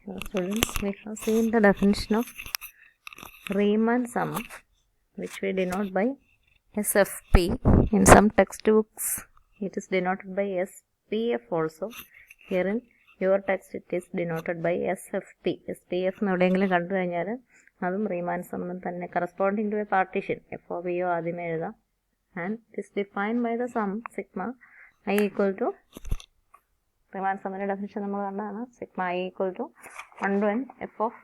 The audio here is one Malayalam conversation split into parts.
Students, we have seen the definition of Riemann sum, which we denote by SFP. In some textbooks, it is denoted by SPF also. Here in your text, it is denoted by SFP. SPF എന്ന് എവിടെയെങ്കിലും കണ്ടു കഴിഞ്ഞാൽ അതും Riemann sum തന്നെ corresponding to a partition. FOBO ആദ്യമേ എഴുതാം. And it is defined by the sum sigma I equal to Riemann sumന്റെ definition നമ്മൾ കണ്ടതാണ്. Sigma I equal to 1 to n f of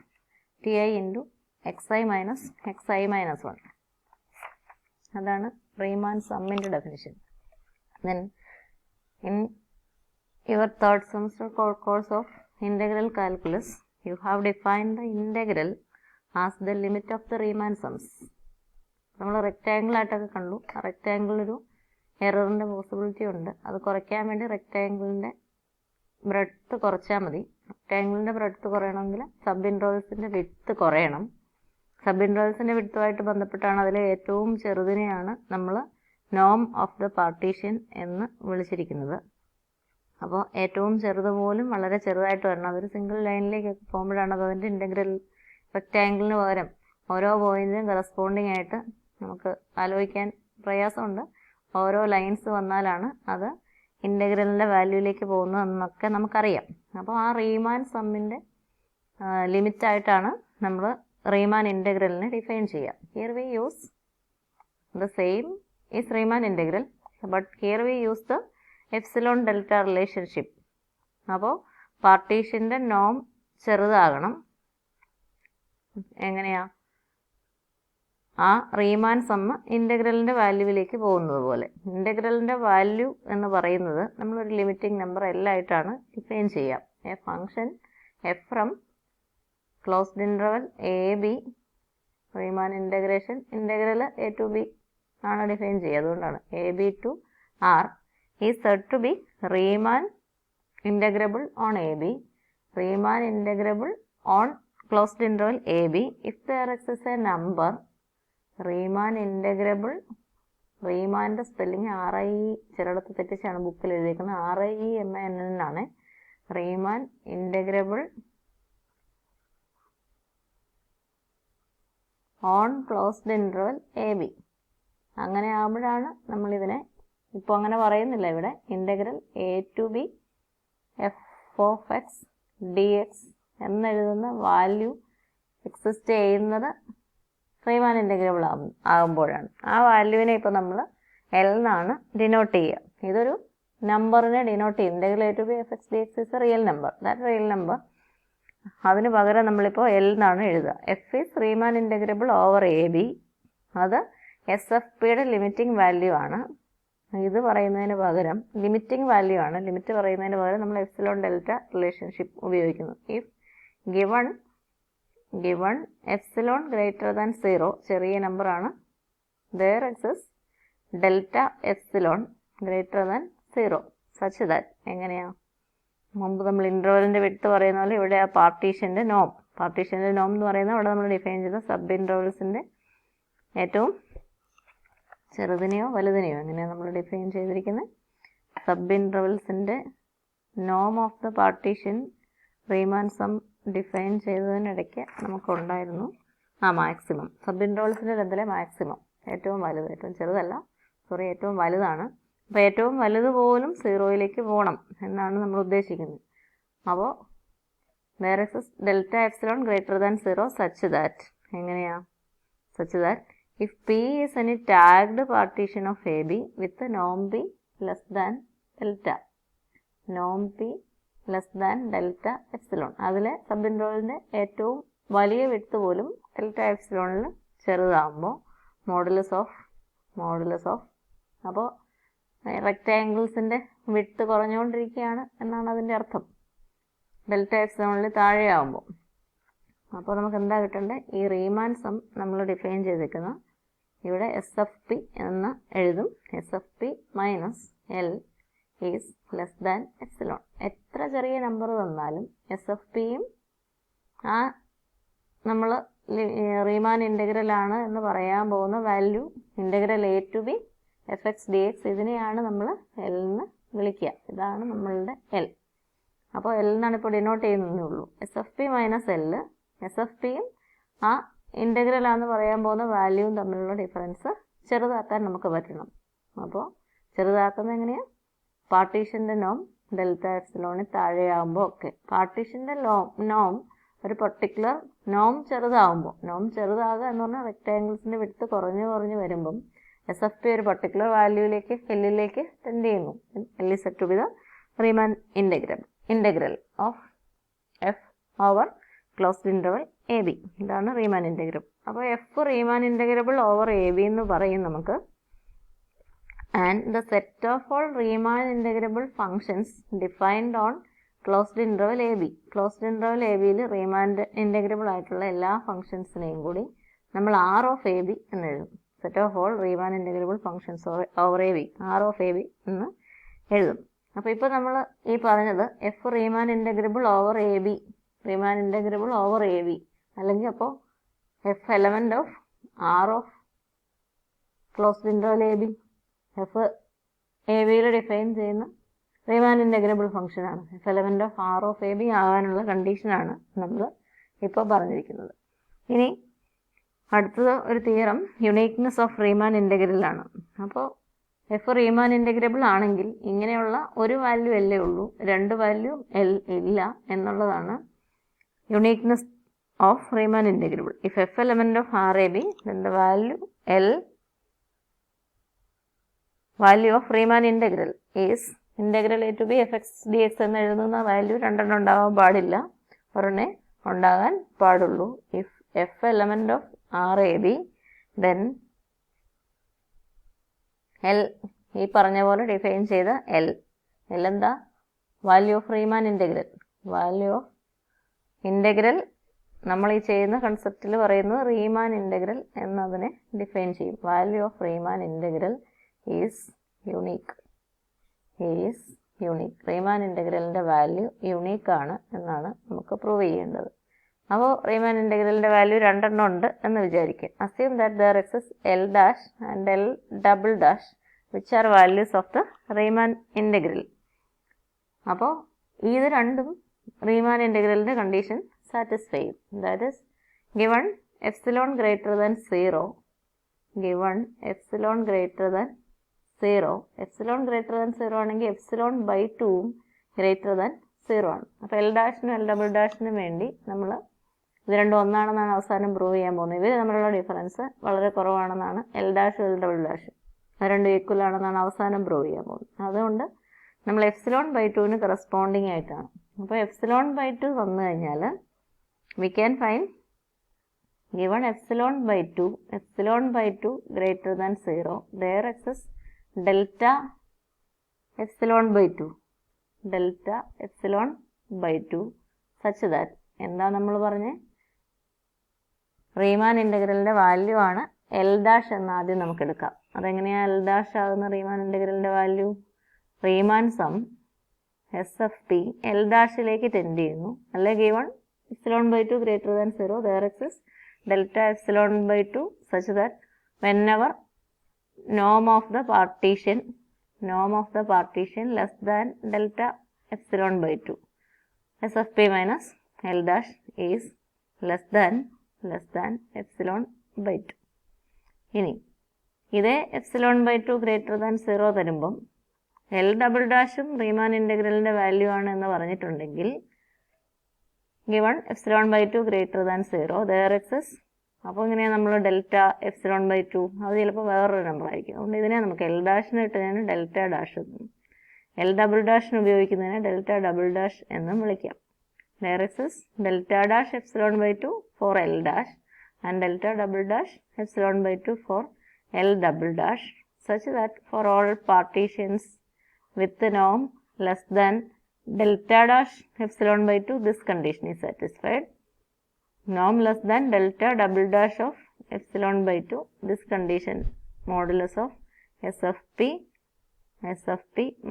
ti into xi minus 1. അതാണ് Riemann sumന്റെ definition. Then in your third semester course of integral calculus, you have defined the integral as the limit of the Riemann sums. നമ്മൾ റെക്റ്റാങ്കിൾ ആയിട്ടൊക്കെ കണ്ടു. ആ റെക്റ്റാങ്കിൾ ഒരു എററിൻ്റെ പോസിബിലിറ്റി ഉണ്ട്. അത് കുറയ്ക്കാൻ വേണ്ടി റെക്റ്റാങ്കിളിൻ്റെ ബ്രെഡ്ത്ത് കുറച്ചാൽ മതി. റെക്റ്റാങ്കിളിൻ്റെ ബ്രെഡ്ത്ത് കുറയണമെങ്കിൽ സബ് ഇൻട്രവൽസിൻ്റെ വിഡ്ത്ത് കുറയണം. സബ് ഇൻട്രവൽസിൻ്റെ വിഡ്ത്തുമായിട്ട് ബന്ധപ്പെട്ടാണ് അതിലെ ഏറ്റവും ചെറുതിനെയാണ് നമ്മൾ നോം ഓഫ് ദ പാർട്ടീഷൻ എന്ന് വിളിച്ചിരിക്കുന്നത്. അപ്പോൾ ഏറ്റവും ചെറുത് പോലും വളരെ ചെറുതായിട്ട് വരണം. അതൊരു സിംഗിൾ ലൈനിലേക്കൊക്കെ പോകുമ്പോഴാണ് അതിൻ്റെ ഇൻ്റഗ്രൽ റെക്റ്റാങ്കിളിന് പകരം ഓരോ പോയിന്റിനും കറസ്പോണ്ടിങ് ആയിട്ട് നമുക്ക് ആലോചിക്കാൻ പ്രയാസമുണ്ട്. ഓരോ ലൈൻസ് വന്നാലാണ് അത് ഇൻ്റഗ്രലിൻ്റെ വാല്യൂയിലേക്ക് പോകുന്നതെന്നൊക്കെ നമുക്കറിയാം. അപ്പോൾ ആ റീമാൻ സമ്മിൻ്റെ ലിമിറ്റായിട്ടാണ് നമ്മൾ റീമാൻ ഇൻ്റഗ്രലിനെ ഡിഫൈൻ ചെയ്യുക. Here we use the same is റീമാൻ integral, but here we use the epsilon delta relationship. അപ്പോൾ പാർട്ടീഷൻ്റെ നോം ചെറുതാകണം. എങ്ങനെയാ? ആ റീമാൻ സമ്മ് ഇൻ്റഗ്രലിൻ്റെ വാല്യൂവിലേക്ക് പോകുന്നത് പോലെ. ഇൻ്റഗ്രലിൻ്റെ വാല്യൂ എന്ന് പറയുന്നത് നമ്മളൊരു ലിമിറ്റിംഗ് നമ്പർ എല്ലായിട്ടാണ് ഡിഫൈൻ ചെയ്യാം. A function F from closed interval A B Riemann integration integral A to B ആണ് ഡിഫൈൻ ചെയ്യുക. അതുകൊണ്ടാണ് A B to R is said to be Riemann integrable on A B, Riemann integrable on closed interval AB if there exists a number. Riemann integrable, റീമാൻ്റെ സ്പെല്ലിങ് RI ചിലയിടത്ത് തെറ്റിച്ചാണ് ബുക്കിൽ എഴുതിയിരിക്കുന്നത്. RIEMAN ആണ്. Riemann integrable on closed interval AB. അങ്ങനെ ആകുമ്പോഴാണ് നമ്മളിതിനെ, ഇപ്പോൾ അങ്ങനെ പറയുന്നില്ല ഇവിടെ, integral A to B f of x dx എന്നെഴുതുന്ന വാല്യൂ എക്സിസ്റ്റ് ചെയ്യുന്നത് റീമാൻ ഇൻ്റഗ്രബിൾ ആകുമ്പോഴാണ്. ആ വാല്യൂവിനെ ഇപ്പോൾ നമ്മൾ എൽ എന്നാണ് ഡിനോട്ട് ചെയ്യുക. ഇതൊരു നമ്പറിനെ ഡിനോട്ട് ചെയ്യും. Integral A to B F X D X is a real number. That real number. അതിന് പകരം നമ്മളിപ്പോൾ എൽ എന്നാണ് എഴുതുക. F is Riemann integrable over A B. അത് എസ് എഫ് പിയുടെ ലിമിറ്റിംഗ് വാല്യൂ ആണ്. ഇത് പറയുന്നതിന് പകരം ലിമിറ്റിംഗ് വാല്യൂ ആണ്. ലിമിറ്റ് പറയുന്നതിന് പകരം നമ്മൾ എപ്സിലോൺ ഡെൽറ്റ റിലേഷൻഷിപ്പ് ഉപയോഗിക്കുന്നു. If given epsilon greater than 0, ചെറിയ നമ്പറാണ്, there exists delta epsilon greater than 0 such that, എങ്ങനെയാ? മുമ്പ് നമ്മൾ ഇൻ്റർവലിൻ്റെ വിഡ്ത്ത് പറയുന്ന പോലെ ഇവിടെ ആ പാർട്ടീഷൻ്റെ നോം എന്ന് പറയുന്നത് അവിടെ നമ്മൾ ഡിഫൈൻ ചെയ്ത സബ് ഇൻ്റർവൽസിൻ്റെ ഏറ്റവും ചെറുതിനെയോ വലുതിനെയോ എങ്ങനെയാണ് നമ്മൾ ഡിഫൈൻ ചെയ്തിരിക്കുന്നത്. സബ് ഇൻ്റർവൽസിൻ്റെ നോം of the partition Riemann sum define ചെയ്തതിനിടയ്ക്ക് നമുക്കുണ്ടായിരുന്നു മാക്സിമം. സബ് ഇൻ്റർവൽസിൻ്റെ ലെന്തിലെ മാക്സിമം ഏറ്റവും വലുത്, ഏറ്റവും ചെറുതല്ല, ഏറ്റവും വലുതാണ്. അപ്പോൾ ഏറ്റവും വലുത് പോലും 0യിലേക്ക് പോകണം എന്നാണ് നമ്മൾ ഉദ്ദേശിക്കുന്നത്. അപ്പോൾ there is delta epsilon greater than 0 such that, എങ്ങനെയാ? Such that if P is any tagged partition of AB with norm P less than delta, norm P less than delta epsilon, അതിലെ സബ് ഇൻ്റർവലിൻ്റെ ഏറ്റവും വലിയ വിഡ്ത്ത് പോലും ഡെൽറ്റ എപ്സിലോണിൽ ചെറുതാകുമ്പോൾ മോഡുലസ് ഓഫ് അപ്പോൾ റെക്റ്റാങ്കിൾസിൻ്റെ വിഡ്ത്ത് കുറഞ്ഞുകൊണ്ടിരിക്കുകയാണ് എന്നാണ് അതിൻ്റെ അർത്ഥം, ഡെൽറ്റ എപ്സിലോണിൽ താഴെയാകുമ്പോൾ. അപ്പോൾ നമുക്ക് എന്താ കിട്ടേണ്ടത്? ഈ റീമാൻ സം നമ്മൾ ഡിഫൈൻ ചെയ്തിരിക്കുന്ന ഇവിടെ SFP എന്ന് എഴുതും. SFP minus L is less than epsilon. എത്ര ചെറിയ നമ്പർ തന്നാലും SFPയും ആ നമ്മൾ റീമാൻ ഇൻ്റഗ്രലാണ് എന്ന് പറയാൻ പോകുന്ന value integral A to B F X D X, ഇതിനെയാണ് നമ്മൾ എൽ എന്ന് വിളിക്കുക. ഇതാണ് നമ്മളുടെ എൽ. അപ്പോൾ എൽ എന്നാണ് ഇപ്പോൾ ഡിനോട്ട് ചെയ്യുന്നതേ ഉള്ളൂ. SF P minus L, SF Pയും ആ ഇൻ്റഗ്രലാണെന്ന് പറയാൻ പോകുന്ന വാല്യൂവും തമ്മിലുള്ള ഡിഫറൻസ് ചെറുതാക്കാൻ നമുക്ക് പറ്റണം. അപ്പോൾ ചെറുതാക്കുന്നത് എങ്ങനെയാണ്? പാർട്ടീഷൻ്റെ നോം ഡെൽറ്റ എപ്സിലോണിൽ താഴെയാകുമ്പോൾ ഒക്കെ പാർട്ടീഷൻ്റെ നോം ഒരു പർട്ടിക്കുലർ നോം ചെറുതാകുമ്പോൾ, നോം ചെറുതാകുക എന്ന് പറഞ്ഞാൽ റെക്റ്റാങ്കിൾസിൻ്റെ വിഡ്ത്ത് കുറഞ്ഞ് വരുമ്പം SF P ഒരു പർട്ടിക്കുലർ വാല്യൂയിലേക്ക് എല്ലിലേക്ക് ടെൻഡ് ചെയ്യുന്നു. L is set to be the Riemann integral of F over closed interval AB. ഇതാണ് റീമാൻ ഇൻ്റഗ്രൽ. അപ്പോൾ F Riemann integrable over AB എന്ന് പറയും നമുക്ക്. And the set of all Riemann integrable functions defined on closed interval AB. Closed interval ABയിൽ റീമാൻ ഇൻ്റഗ്രബിൾ ആയിട്ടുള്ള എല്ലാ ഫങ്ഷൻസിനെയും കൂടി നമ്മൾ R ഓഫ് AB എന്ന് എഴുതും. Set of all Riemann integrable functions over AB, R of AB എന്ന് എഴുതും. അപ്പോൾ ഇപ്പോൾ നമ്മൾ ഈ പറഞ്ഞത് F Riemann integrable over AB, Riemann integrable over AB, അല്ലെങ്കിൽ അപ്പോൾ F element of R of closed interval AB, F ABയിൽ ഡിഫൈൻ ചെയ്യുന്ന റീമാൻ ഇൻ്റഗ്രബിൾ ഫംഗ്ഷനാണ്. F element of R of AB ആകാനുള്ള കണ്ടീഷനാണ് നമ്മൾ ഇപ്പോൾ പറഞ്ഞിരിക്കുന്നത്. ഇനി അടുത്തത് ഒരു തിയറം യുണീക്നെസ് ഓഫ് റീമാൻ ഇൻ്റഗ്രലാണ്. അപ്പോൾ എഫ് റീമാൻ ഇൻ്റഗ്രബിൾ ആണെങ്കിൽ ഇങ്ങനെയുള്ള ഒരു വാല്യൂ അല്ലേ ഉള്ളൂ, രണ്ട് വാല്യൂ ഇല്ല എന്നുള്ളതാണ് uniqueness of റീമാൻ integrable. If F element of RAB, then the value of Riemann integral is integral a to b fx dx എന്ന് എഴുതുന്ന വാല്യൂ രണ്ടെണ്ണം ഉണ്ടാകാൻ പാടില്ല, ഒരെണ്ണേ ഉണ്ടാകാൻ പാടുള്ളൂ. If F element of RAB, then L ഈ പറഞ്ഞ പോലെ ഡിഫൈൻ ചെയ്ത എൽ എന്താ? Value of Riemann integral. Value of integral നമ്മൾ ഈ ചെയ്യുന്ന കൺസെപ്റ്റിൽ പറയുന്നത് റീമാൻ ഇൻ്റഗ്രൽ എന്നതിനെ ഡിഫൈൻ ചെയ്യും. Value of Riemann integral is unique. Riemann ഇൻ്റഗ്രലിൻ്റെ വാല്യൂ യുണീക്കാണ് എന്നാണ് നമുക്ക് പ്രൂവ് ചെയ്യേണ്ടത്. അപ്പോൾ റീമാൻ ഇൻ്റഗ്രലിൻ്റെ വാല്യൂ രണ്ടെണ്ണം ഉണ്ട് എന്ന് വിചാരിക്കുക. Assume that there exist L dash and L double dash which are values of the Riemann integral. അപ്പോൾ ഇത് രണ്ടും റീമാൻ ഇൻ്റഗ്രലിൻ്റെ കണ്ടീഷൻ സാറ്റിസ്ഫൈ ചെയ്യും. That is given epsilon greater than 0, given epsilon greater than 0. Epsilon greater than 0 ആണെങ്കിൽ എപ്സിലോൺ ബൈ 2 ഗ്രേറ്റർ ദാൻ 0 ആണ്. അപ്പോൾ എൽ ഡാഷിനും എൽ ഡബിൾ ഡാഷിനും വേണ്ടി നമ്മൾ ഇത് രണ്ടും ഒന്നാണെന്നാണ് അവസാനം പ്രൂവ് ചെയ്യാൻ പോകുന്നത്. ഇവർ തമ്മിലുള്ള ഡിഫറൻസ് വളരെ കുറവാണെന്നാണ് എൽ ഡാഷും എൽ ഡബിൾ ഡാഷും, അത് രണ്ടും ഈക്വൽ ആണെന്നാണ് അവസാനം പ്രൂവ് ചെയ്യാൻ പോകുന്നത്. അതുകൊണ്ട് നമ്മൾ എപ്സിലോൺ ബൈ 2ന് കറസ്പോണ്ടിങ് ആയിട്ടാണ്. അപ്പോൾ എപ്സിലോൺ ബൈ 2 വന്നു കഴിഞ്ഞാൽ we can find given epsilon by 2 greater than 0, there exists delta epsilon by 2 such that എന്താ നമ്മൾ പറഞ്ഞേ? റീമാൻ ഇൻ്റഗ്രലിൻ്റെ വാല്യൂ ആണ് എൽ ഡാഷ് എന്ന് ആദ്യം നമുക്ക് എടുക്കാം. അതെങ്ങനെയാണ് എൽ ഡാഷ് ആകുന്ന റീമാൻ ഇൻ്റഗ്രലിൻ്റെ value? Riemann sum SF P L ഡാഷിലേക്ക് ടെൻഡ് ചെയ്യുന്നു. അല്ലെ given epsilon by 2 greater than 0, there exists delta epsilon by 2 such that whenever norm of the partition less than delta epsilon by 2, SF P minus L dash is less than epsilon by 2. ഇനി ഇതേ epsilon by 2 greater than 0 തരുമ്പം എൽ ഡബിൾ ഡാഷും റീമാൻ ഇൻ്റഗ്രലിൻ്റെ വാല്യൂ ആണ് എന്ന് പറഞ്ഞിട്ടുണ്ടെങ്കിൽ given epsilon by 2 greater than 0, there exists, അപ്പോൾ ഇങ്ങനെയാണ് നമ്മൾ ഡെൽറ്റ എപ്സിലോൺ ബൈ 2, അത് ചിലപ്പോൾ വേറൊരു നമ്പർ ആയിരിക്കും. അതുകൊണ്ട് ഇതിനെ നമുക്ക് എൽ ഡാഷിന് ഇട്ടതിന് ഡെൽറ്റ ഡാഷ് എന്നും എൽ ഡബിൾ ഡാഷിന് ഉപയോഗിക്കുന്നതിന് ഡെൽറ്റ ഡബിൾ ഡാഷ് എന്നും വിളിക്കാം. there exists delta dash epsilon by 2 for L dash and delta double dash epsilon by 2 for L double dash such that for all partitions with the norm less than delta dash epsilon by 2 this condition is satisfied. Norm less than delta double dash of epsilon by 2 this condition modulus of SFP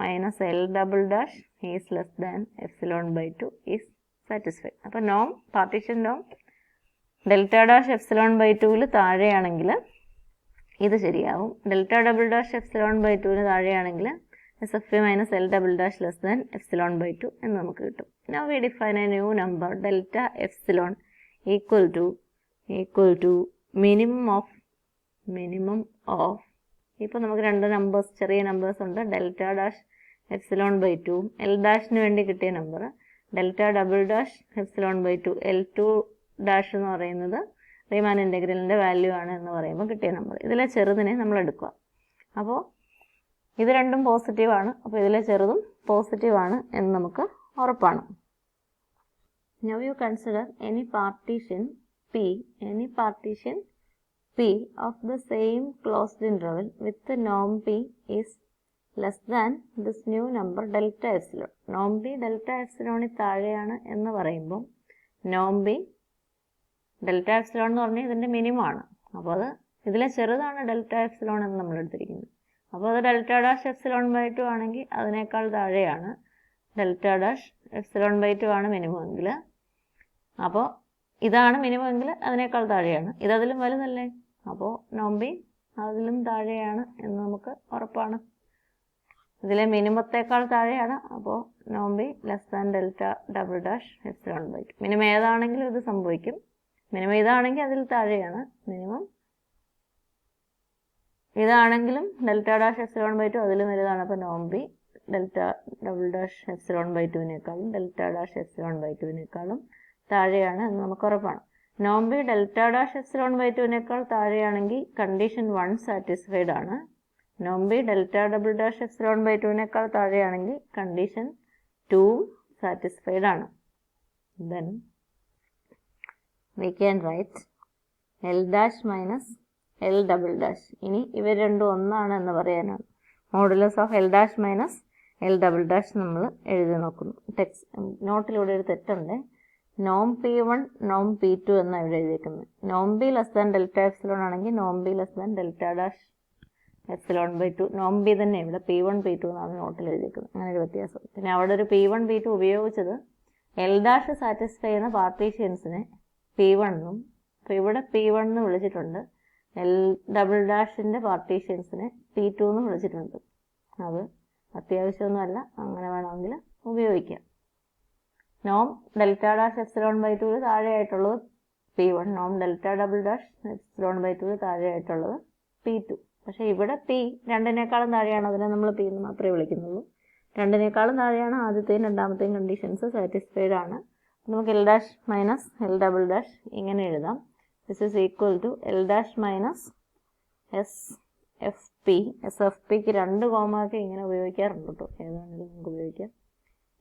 minus L double dash is less than epsilon by 2 is satisfied. അപ്പോൾ norm partition norm delta dash epsilon by 2ൽ താഴെയാണെങ്കിൽ ഇത് ശരിയാവും. delta double dash epsilon by 2ന് താഴെയാണെങ്കിൽ S F P minus L double dash less than epsilon by 2 എന്ന് നമുക്ക് കിട്ടും. Now we define a new number delta epsilon equal to minimum of ഇപ്പോൾ നമുക്ക് രണ്ട് നമ്പേഴ്സ്, ചെറിയ നമ്പേഴ്സ് ഉണ്ട്. Delta dash epsilon by 2 L ഡാഷിന് വേണ്ടി കിട്ടിയ number, delta double dash epsilon by 2 L2 dash എന്ന് പറയുന്നത് റീമാൻ ഇൻ്റഗ്രലിൻ്റെ വാല്യൂ ആണ് എന്ന് പറയുമ്പോൾ കിട്ടിയ നമ്പർ. ഇതിലെ ചെറുതിനെ നമ്മൾ എടുക്കുക. അപ്പോൾ ഇത് രണ്ടും പോസിറ്റീവാണ്. അപ്പോൾ ഇതിലെ ചെറുതും പോസിറ്റീവാണ് എന്ന് നമുക്ക് ഉറപ്പാണ്. Now you consider any partition P of the same closed interval with the norm P is less than this new number delta epsilon. Norm P delta epsilon താഴെയാണ് എന്ന് പറയുമ്പോൾ norm P delta epsilon എന്ന് പറഞ്ഞാൽ ഇതിൻ്റെ മിനിമം ആണ്. അപ്പോൾ അത് ഇതിലെ ചെറുതാണ് ഡെൽറ്റ എപ്സിലോൺ എന്ന് നമ്മൾ എടുത്തിരിക്കുന്നത്. അപ്പോൾ അത് ഡെൽറ്റ ഡാഷ് എപ്സിലോൺ ബൈ 2 ആണെങ്കിൽ അതിനേക്കാൾ താഴെയാണ്. ഡെൽറ്റ ഡാഷ് എപ്സിലോൺ ബൈ 2 ആണ് മിനിമം എങ്കിൽ, അപ്പോൾ ഇതാണ് മിനിമം എങ്കിൽ അതിനേക്കാൾ താഴെയാണ്. ഇതതിലും വലുതല്ലേ, അപ്പോൾ നോം ബി അതിലും താഴെയാണ് എന്ന് നമുക്ക് ഉറപ്പാണ്. ഇതിലെ മിനിമത്തേക്കാൾ താഴെയാണ്. അപ്പോൾ നോം B less than delta double dash epsilon by 2. Minimum ഏതാണെങ്കിലും ഇത് സംഭവിക്കും. മിനിമം ഇതാണെങ്കിൽ അതിൽ താഴെയാണ്. മിനിമം ഇതാണെങ്കിലും ഡെൽറ്റ ഡാഷ് എപ്സിലോൺ ബൈ 2 അതിലും വലുതാണ്. അപ്പോൾ നോം B delta double dash epsilon by 2വിനേക്കാളും ഡെൽറ്റ ഡാഷ് എപ്സിലോൺ ബൈ 2വിനേക്കാളും താഴെയാണ് എന്ന് നമുക്ക് ഉറപ്പാണ്. നോം B delta dash epsilon by 2വിനേക്കാൾ താഴെയാണെങ്കിൽ കണ്ടീഷൻ 1 സാറ്റിസ്ഫൈഡ് ആണ്. നോം B delta double dash epsilon by 2വിനേക്കാൾ താഴെയാണെങ്കിൽ കണ്ടീഷൻ 2 സാറ്റിസ്ഫൈഡ് ആണ്. Then we can write L dash minus L double dash. ഇനി ഇവർ രണ്ടും ഒന്നാണ് എന്ന് പറയാനാണ്. Modulus of L dash minus L double dash നമ്മൾ എഴുതി നോക്കുന്നു. നോട്ടിലൂടെ ഒരു തെറ്റുണ്ട്. നോം P1 നോം P2 എന്നാണ് ഇവിടെ എഴുതിയിരിക്കുന്നത്. നോം B less than delta epsilon ആണെങ്കിൽ നോം B less than delta dash epsilon by 2. നോം ബി തന്നെ ഇവിടെ P1 P2 എന്നാണ് നോട്ടിൽ എഴുതിയിരിക്കുന്നത്. അങ്ങനെ ഒരു വ്യത്യാസം. പിന്നെ അവിടെ ഒരു P1 P2 ഉപയോഗിച്ചത് L ഡാഷ് സാറ്റിസ്ഫൈ ചെയ്യുന്ന പാർട്ടീഷ്യൻസിനെ P1 എന്നും, അപ്പോൾ ഇവിടെ P1 എന്ന് വിളിച്ചിട്ടുണ്ട്. L ഡബിൾ ഡാഷിൻ്റെ പാർട്ടീഷ്യൻസിനെ P2 എന്ന് വിളിച്ചിട്ടുണ്ട്. അത് അത്യാവശ്യമൊന്നുമല്ല, അങ്ങനെ വേണമെങ്കിൽ ഉപയോഗിക്കാം. നോം ഡെൽറ്റ ഡാഷ് എപ്സിലോൺ ബൈ 2 താഴെയായിട്ടുള്ളത് P1, നോം delta double dash epsilon by 2 താഴെയായിട്ടുള്ളത് P2. പക്ഷേ ഇവിടെ P രണ്ടിനേക്കാളും താഴെയാണ്. അതിനെ നമ്മൾ P എന്ന് മാത്രമേ വിളിക്കുന്നുള്ളൂ. രണ്ടിനേക്കാളും താഴെയാണ്. ആദ്യത്തെയും രണ്ടാമത്തെയും കണ്ടീഷൻസ് സാറ്റിസ്ഫൈഡ് ആണ്. നമുക്ക് L dash minus L double dash ഇങ്ങനെ എഴുതാം. This is equal to L dash minus S F പിക്ക് 2 കോമയൊക്കെ ഇങ്ങനെ ഉപയോഗിക്കാറുണ്ട് കേട്ടോ. ഏതാണെങ്കിലും നമുക്ക് ഉപയോഗിക്കാം.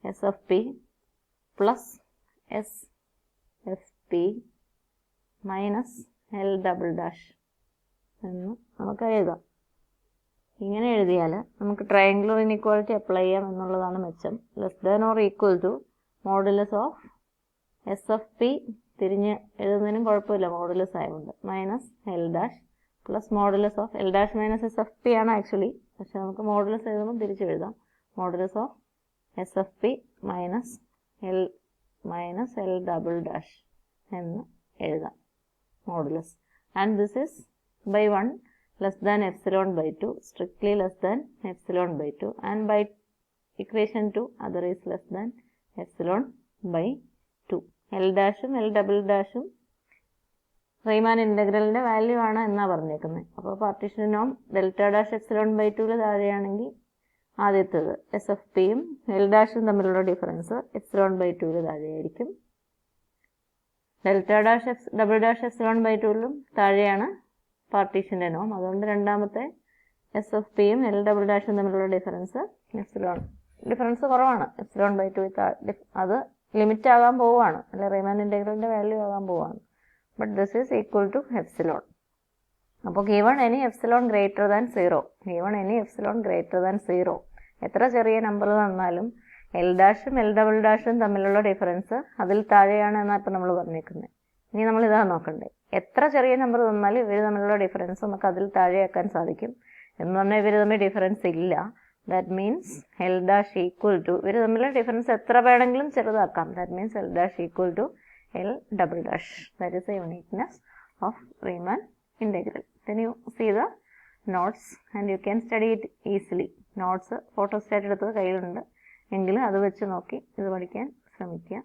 S F P plus S F P minus L double dash എന്ന് നമുക്ക് എഴുതാം. ഇങ്ങനെ എഴുതിയാൽ നമുക്ക് ട്രയാങ്കുലർ ഇൻഇക്വാലിറ്റി അപ്ലൈ ചെയ്യാം എന്നുള്ളതാണ് മെച്ചം. Less than or equal to modulus of S F P തിരിഞ്ഞ് എഴുതുന്നതിനും കുഴപ്പമില്ല, മോഡുലസ് ആയതുകൊണ്ട്, minus L dash plus modulus of L dash minus S F P ആണ് ആക്ച്വലി. പക്ഷെ നമുക്ക് മോഡുലസ് എഴുതുമ്പോൾ തിരിച്ച് എഴുതാം. Modulus of S F P minus L double dash എന്ന് എഴുതാം modulus. And this is by 1 less than epsilon by 2, strictly less than epsilon by 2, and by equation 2 other is less than epsilon by 2. L ഡാഷും L ഡബിൾ ഡാഷും റീമാൻ ഇൻ്റഗ്രലിൻ്റെ വാല്യൂ ആണ് എന്നാണ് പറഞ്ഞേക്കുന്നത്. അപ്പോൾ പാർട്ടീഷൻ നോം ഡെൽറ്റ ഡാഷ് എപ്സിലോൺ ബൈ 2 താഴെയാണെങ്കിൽ ആദ്യത്തേത് എസ് എഫ് പിയും എൽ ഡാഷും തമ്മിലുള്ള ഡിഫറൻസ് എപ്സിലോൺ ബൈ 2 താഴെയായിരിക്കും. Delta dash double dash epsilon by 2 താഴെയാണ് പാർട്ടീഷൻ്റെ നോം. അതുകൊണ്ട് രണ്ടാമത്തെ എസ് എഫ് പിയും എൽ ഡബിൾ ഡാഷും തമ്മിലുള്ള ഡിഫറൻസ് കുറവാണ്. എപ്സിലോൺ ബൈ 2 അത് ലിമിറ്റ് ആകാൻ പോവുകയാണ്, അല്ലെ റീമാൻ ഇൻ്റഗ്രലിൻ്റെ വാല്യൂ ആകാൻ പോവുകയാണ്. But this is equal to epsilon. അപ്പോൾ given any epsilon greater than 0, എത്ര ചെറിയ നമ്പർ തന്നാലും എൽ ഡാഷും എൽ ഡബിൾ ഡാഷും തമ്മിലുള്ള ഡിഫറൻസ് അതിൽ താഴെയാണ് എന്നാണ് ഇപ്പം നമ്മൾ പറഞ്ഞേക്കുന്നത്. ഇനി നമ്മൾ ഇതാണ് നോക്കണ്ടേ, എത്ര ചെറിയ നമ്പർ തന്നാലും ഇവർ തമ്മിലുള്ള ഡിഫറൻസ് നമുക്ക് അതിൽ താഴെയാക്കാൻ സാധിക്കും. എന്ന് പറഞ്ഞാൽ ഇവർ തമ്മിൽ ഡിഫറൻസ് ഇല്ല. That means L dash equal to, ഇവർ തമ്മിലുള്ള ഡിഫറൻസ് എത്ര വേണമെങ്കിലും ചെറുതാക്കാം. That means L dash equal to L double dash. That is a uniqueness of Riemann integral. Then you see the notes and you can study it easily. Notes photostat എടുത്തത് കയ്യിലുണ്ട് എങ്കിലും അത് വെച്ച് നോക്കി ഇത് പഠിക്കാൻ ശ്രമിക്കുക.